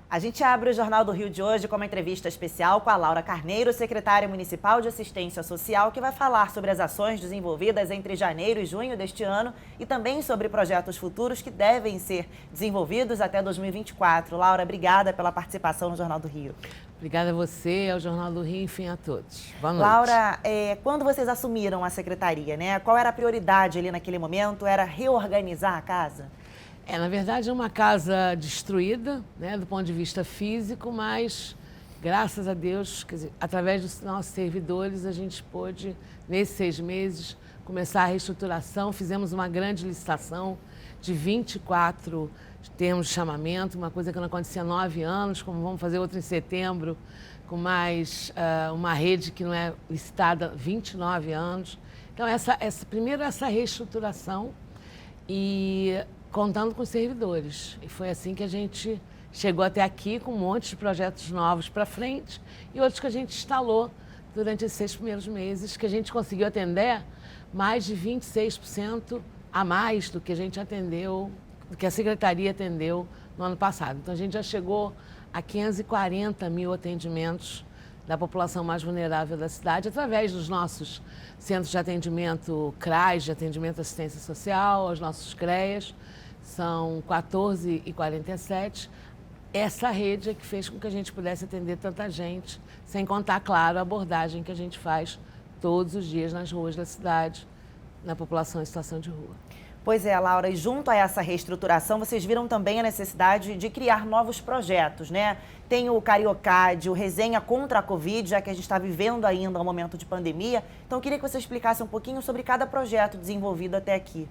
A gente abre o Jornal do Rio de hoje com uma entrevista especial com a Laura Carneiro, secretária municipal de Assistência Social, que vai falar sobre as ações desenvolvidas entre janeiro e junho deste ano e também sobre projetos futuros que devem ser desenvolvidos até 2024. Laura, obrigada pela participação no Jornal do Rio. Obrigada a você, ao Jornal do Rio, enfim, a todos. Boa noite. Laura, quando vocês assumiram a secretaria, né? Qual era a prioridade ali naquele momento? Era reorganizar a casa? Na verdade, é uma casa destruída, né, do ponto de vista físico, mas, graças a Deus, quer dizer, através dos nossos servidores, a gente pôde, nesses 6 meses, começar a reestruturação. Fizemos uma grande licitação de 24 termos de chamamento, uma coisa que não acontecia há 9 anos, como vamos fazer outra em setembro, com mais uma rede que não é licitada há 29 anos. Então, primeiro essa reestruturação e contando com os servidores. E foi assim que a gente chegou até aqui, com um monte de projetos novos para frente e outros que a gente instalou durante esses 6 primeiros meses, que a gente conseguiu atender mais de 26% a mais do que a gente atendeu, do que a Secretaria atendeu no ano passado. Então, a gente já chegou a 540 mil atendimentos da população mais vulnerável da cidade, através dos nossos centros de atendimento CRAS, de atendimento à assistência social, aos nossos CREAs, são 14,47. Essa rede é que fez com que a gente pudesse atender tanta gente, sem contar, claro, a abordagem que a gente faz todos os dias nas ruas da cidade, na população em situação de rua. Pois é, Laura, e junto a essa reestruturação, vocês viram também a necessidade de criar novos projetos, né? Tem o Cariocad, o Resenha contra a Covid, já que a gente está vivendo ainda um momento de pandemia. Então, eu queria que você explicasse um pouquinho sobre cada projeto desenvolvido até aqui.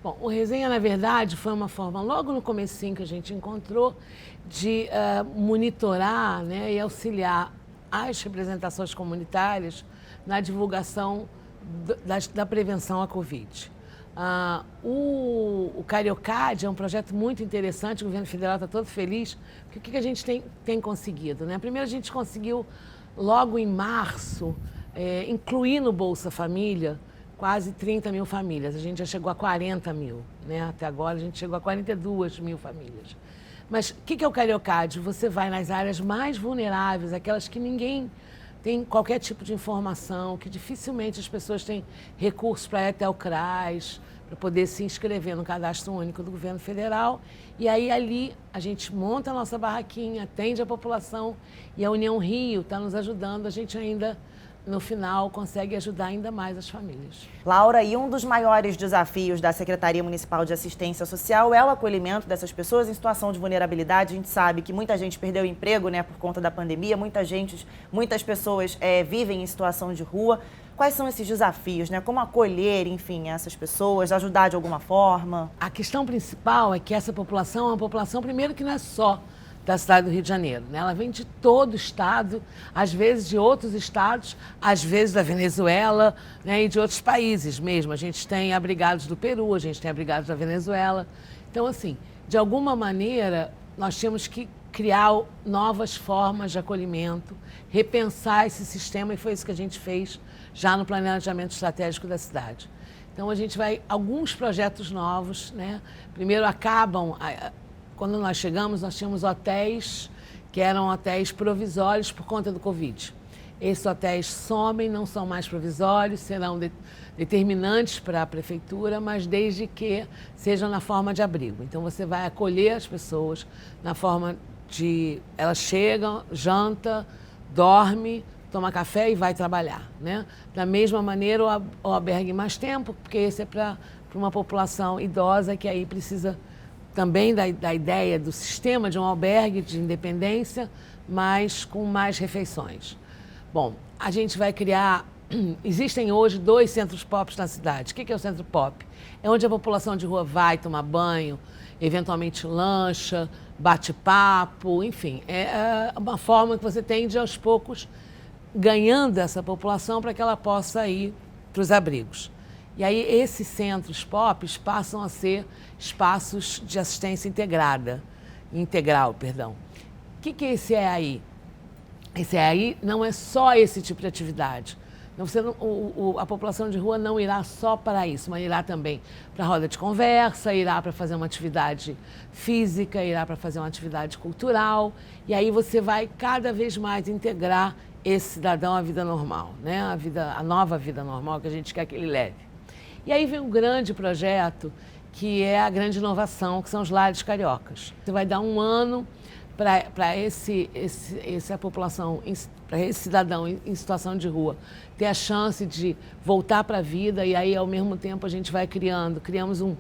Bom, o Resenha, na verdade, foi uma forma, logo no comecinho que a gente encontrou, de monitorar, né, e auxiliar as representações comunitárias na divulgação da prevenção à Covid. O Cariocad é um projeto muito interessante, o governo federal está todo feliz, porque o que a gente tem conseguido, né? Primeiro, a gente conseguiu, logo em março, incluir no Bolsa Família quase 30 mil famílias. A gente já chegou a 40 mil, né? Até agora a gente chegou a 42 mil famílias. Mas o que é o Cariocad? Você vai nas áreas mais vulneráveis, aquelas que ninguém tem qualquer tipo de informação, que dificilmente as pessoas têm recursos para ir até o CRAS, para poder se inscrever no Cadastro Único do Governo Federal. E aí, ali, a gente monta a nossa barraquinha, atende a população e a União Rio está nos ajudando. A gente ainda, no final, consegue ajudar ainda mais as famílias. Laura, e um dos maiores desafios da Secretaria Municipal de Assistência Social é o acolhimento dessas pessoas em situação de vulnerabilidade. A gente sabe que muita gente perdeu o emprego, né, por conta da pandemia, muitas pessoas vivem em situação de rua. Quais são esses desafios, né? Como acolher, enfim, essas pessoas, ajudar de alguma forma? A questão principal é que essa população é uma população, primeiro, que não é só da cidade do Rio de Janeiro, né? Ela vem de todo o estado, às vezes de outros estados, às vezes da Venezuela, né? E de outros países mesmo. A gente tem abrigados do Peru, a gente tem abrigados da Venezuela. Então, assim, de alguma maneira, nós tínhamos que criar novas formas de acolhimento, repensar esse sistema, e foi isso que a gente fez já no planejamento estratégico da cidade. Então, a gente vai, alguns projetos novos, né? Primeiro, quando nós chegamos, nós tínhamos hotéis que eram hotéis provisórios por conta do Covid. Esses hotéis somem, não são mais provisórios, serão determinantes para a prefeitura, mas desde que sejam na forma de abrigo. Então, você vai acolher as pessoas na forma de... Elas chegam, janta, dorme, toma café e vai trabalhar, né? Da mesma maneira, o albergue mais tempo, porque esse é para uma população idosa que aí precisa também da ideia do sistema de um albergue de independência, mas com mais refeições. Bom, a gente vai criar... Existem hoje 2 centros POPs na cidade. O que é o centro POP? É onde a população de rua vai tomar banho, eventualmente lancha, bate papo, enfim. É uma forma que você tem de, aos poucos, ganhando essa população para que ela possa ir para os abrigos. E aí, esses centros POPs passam a ser espaços de assistência integral. O que é esse EAI? Esse EAI não é só esse tipo de atividade. Então, a população de rua não irá só para isso, mas irá também para a roda de conversa, irá para fazer uma atividade física, irá para fazer uma atividade cultural. E aí você vai cada vez mais integrar esse cidadão à vida normal, né? A nova vida normal que a gente quer que ele leve. E aí vem um grande projeto que é a grande inovação, que são os lares cariocas. Você vai dar um ano para essa população, para esse cidadão em situação de rua, ter a chance de voltar para a vida, e aí, ao mesmo tempo, a gente vai criamos um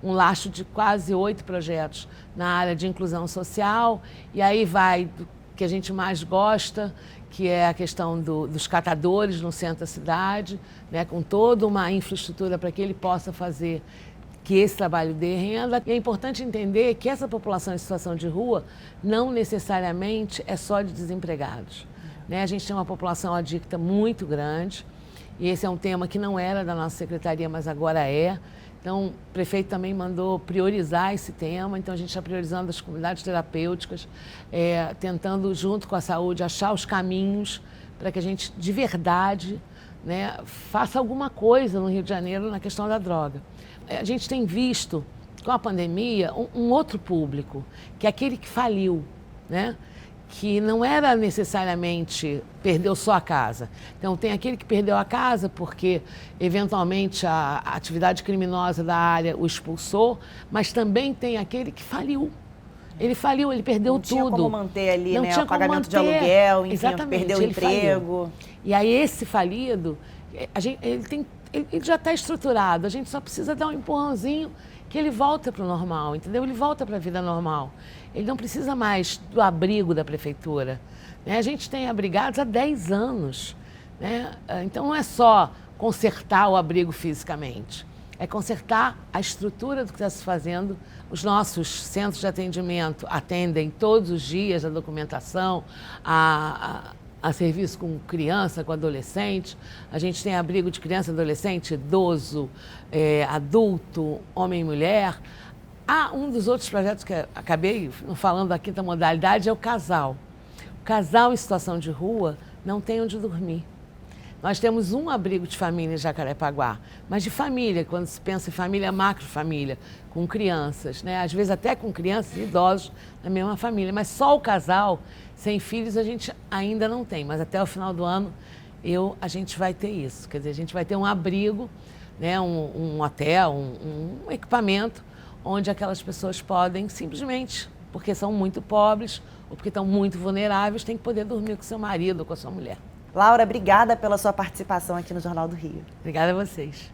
lastro de quase 8 projetos na área de inclusão social, e aí vai do que a gente mais gosta, que é a questão dos catadores no centro da cidade, né, com toda uma infraestrutura para que ele possa fazer que esse trabalho dê renda. E é importante entender que essa população em situação de rua não necessariamente é só de desempregados, né? A gente tem uma população adicta muito grande, e esse é um tema que não era da nossa secretaria, mas agora é. Então, o prefeito também mandou priorizar esse tema, então a gente está priorizando as comunidades terapêuticas, tentando, junto com a saúde, achar os caminhos para que a gente, de verdade, né, faça alguma coisa no Rio de Janeiro na questão da droga. A gente tem visto, com a pandemia, um outro público, que é aquele que faliu, né? Que não era necessariamente perdeu só a casa. Então, tem aquele que perdeu a casa porque, eventualmente, a atividade criminosa da área o expulsou, mas também tem aquele que faliu. Ele faliu, ele perdeu tudo. Não tinha como manter ali, não né, tinha o pagamento como manter. de aluguel, enfim, Exatamente, perdeu o emprego. Faliu. E aí, esse falido, ele já está estruturado, a gente só precisa dar um empurrãozinho que ele volta para o normal, entendeu? Ele volta para a vida normal. Ele não precisa mais do abrigo da prefeitura, né? A gente tem abrigados há 10 anos, né? Então não é só consertar o abrigo fisicamente, é consertar a estrutura do que está se fazendo. Os nossos centros de atendimento atendem todos os dias a documentação, a serviço com criança, com adolescente. A gente tem abrigo de criança, adolescente, idoso, adulto, homem e mulher. Um dos outros projetos que acabei falando da quinta modalidade é o casal. O casal em situação de rua não tem onde dormir. Nós temos um abrigo de família em Jacarepaguá, mas de família, quando se pensa em família, macrofamília, com crianças, né? Às vezes até com crianças e idosos na mesma família, mas só o casal, sem filhos, a gente ainda não tem, mas até o final do ano a gente vai ter isso. Quer dizer, a gente vai ter um abrigo, né? um hotel, um equipamento, onde aquelas pessoas podem simplesmente, porque são muito pobres ou porque estão muito vulneráveis, têm que poder dormir com seu marido ou com a sua mulher. Laura, obrigada pela sua participação aqui no Jornal do Rio. Obrigada a vocês.